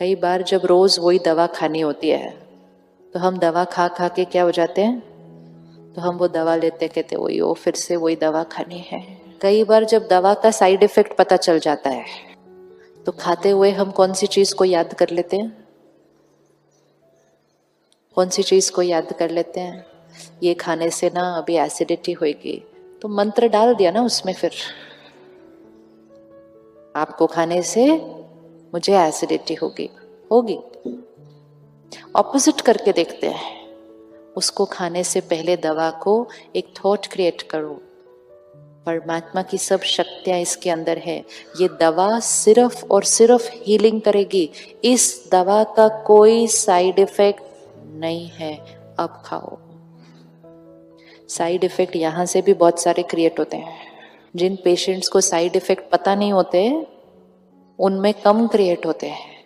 कई बार जब रोज वही दवा खानी होती है तो हम दवा खा खा के क्या हो जाते हैं, तो हम वो दवा लेते कहते वही वो फिर से वही दवा खानी है। कई बार जब दवा का साइड इफेक्ट पता चल जाता है तो खाते हुए हम कौन सी चीज को याद कर लेते हैं, कौन सी चीज को याद कर लेते हैं, ये खाने से ना अभी एसिडिटी होगी, तो मंत्र डाल दिया ना उसमें, फिर आपको खाने से मुझे एसिडिटी होगी होगी। ऑपोजिट करके देखते हैं, उसको खाने से पहले दवा को एक थॉट क्रिएट करो, परमात्मा की सब शक्तियां इसके अंदर है, ये दवा सिर्फ और सिर्फ हीलिंग करेगी, इस दवा का कोई साइड इफेक्ट नहीं है, अब खाओ। साइड इफेक्ट यहां से भी बहुत सारे क्रिएट होते हैं। जिन पेशेंट्स को साइड इफेक्ट पता नहीं होते उनमें कम क्रिएट होते हैं।